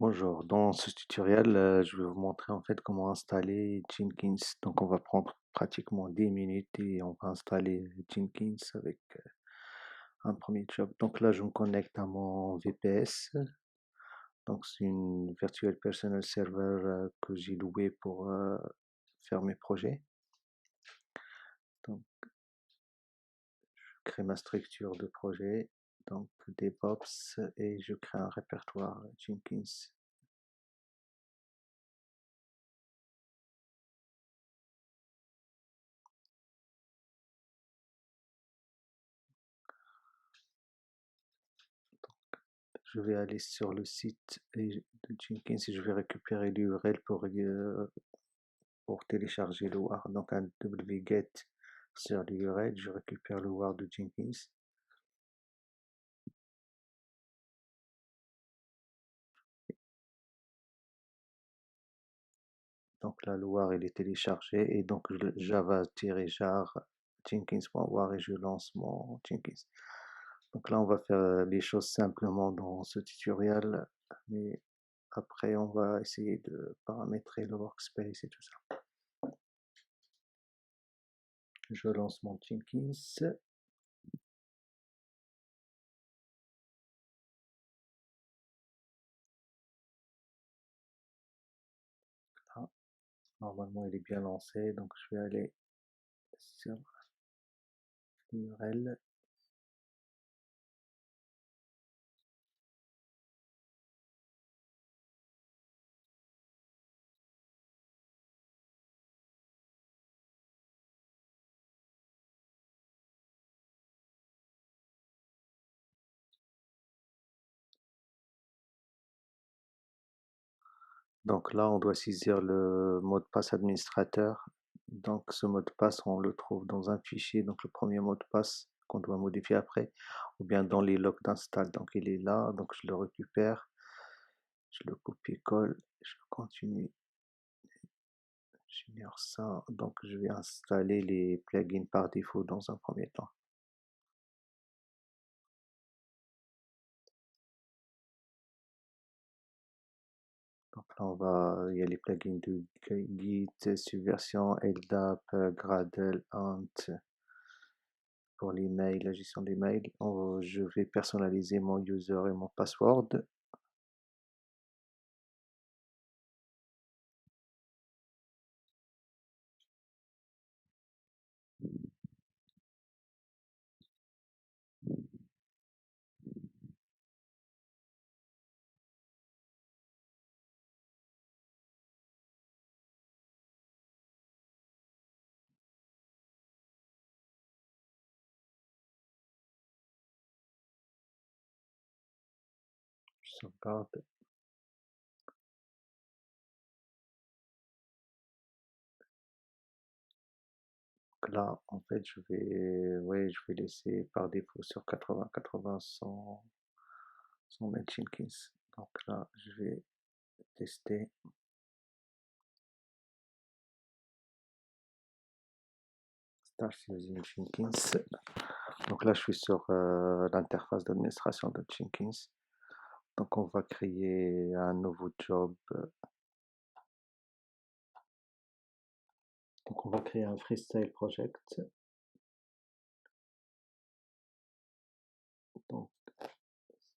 Bonjour, dans ce tutoriel, je vais vous montrer en fait comment installer Jenkins. Donc on va prendre pratiquement 10 minutes et on va installer Jenkins avec un premier job. Donc là, je me connecte à mon VPS. Donc c'est une Virtual Personal Server que j'ai loué pour faire mes projets. Donc je crée ma structure de projet, donc DevOps, et je crée un répertoire Jenkins. Je vais aller sur le site de Jenkins et je vais récupérer l'URL pour télécharger le WAR. Donc un wget sur l'URL, je récupère le WAR de Jenkins. Donc là, le WAR il est téléchargé et donc java-jar jenkins.war et je lance mon Jenkins. Donc là, on va faire les choses simplement dans ce tutoriel, mais après, on va essayer de paramétrer le workspace et tout ça. Je lance mon Jenkins. Là, normalement, il est bien lancé, donc je vais aller sur l'URL. Donc là, on doit saisir le mot de passe administrateur. Donc ce mot de passe, on le trouve dans un fichier, donc le premier mot de passe qu'on doit modifier après, ou bien dans les logs d'install. Donc il est là, donc je le récupère, je le copie-colle, je continue, j'ignore ça. Donc je vais installer les plugins par défaut dans un premier temps. Donc là, il y a les plugins de Git, Subversion, LDAP, Gradle, Ant pour les mails, la gestion des mails. Je vais personnaliser mon user et mon password. Je sauvegarde. Donc là, en fait, ouais, je vais laisser par défaut sur 80-80 sans mettre Jenkins. Donc là, je vais tester. Start using Jenkins. Donc là, je suis sur l'interface d'administration de Jenkins. Donc on va créer un nouveau job. Donc on va créer un freestyle project. Donc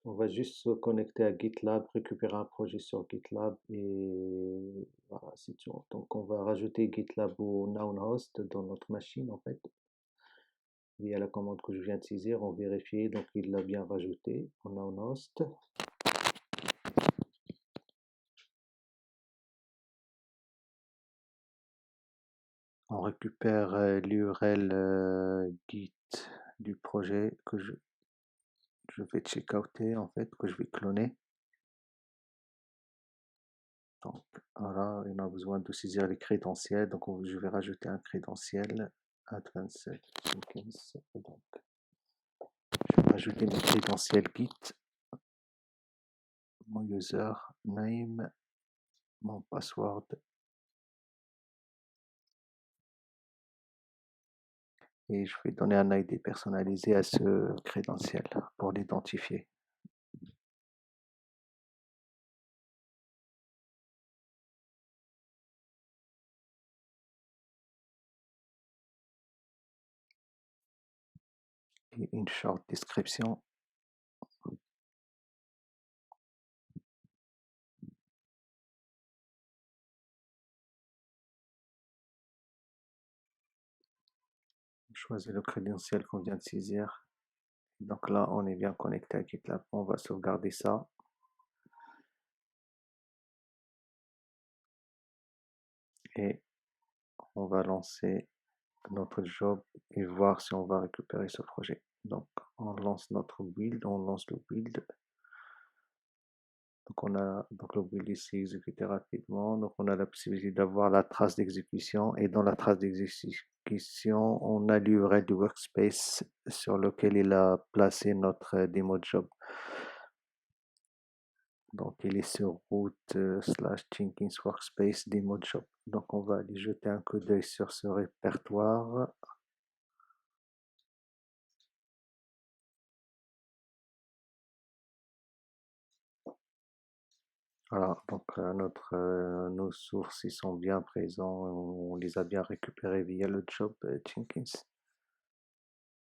on va juste se connecter à GitLab, récupérer un projet sur GitLab et voilà, c'est tout. Donc on va rajouter GitLab au noun host dans notre machine en fait. Via la commande que je viens de saisir, on vérifie, donc il l'a bien rajouté au noun host. On récupère l'URL Git du projet que je vais checkouter en fait, que je vais cloner. Donc voilà, on a besoin de saisir les crédentiels. Donc je vais rajouter un crédentiel Advanced Jenkins. Donc je vais rajouter mon crédentiel Git, mon user name, mon password et je vais donner un ID personnalisé à ce crédentiel pour l'identifier. et une short description. On choisit le crédentiel qu'on vient de saisir. Donc là, on est bien connecté à GitLab. On va sauvegarder ça. Et on va lancer notre job et voir si on va récupérer ce projet. Donc, on lance notre build, on lance le build. Donc, le build ici exécuté rapidement. Donc, on a la possibilité d'avoir la trace d'exécution. Et dans la trace d'exécution, on a l'URL du workspace sur lequel il a placé notre démo job. Donc, il est sur route / Jenkins Workspace Demo Job. Donc, on va aller jeter un coup d'œil sur ce répertoire. Voilà, donc nos sources ils sont bien présents, on les a bien récupérés via le job Jenkins.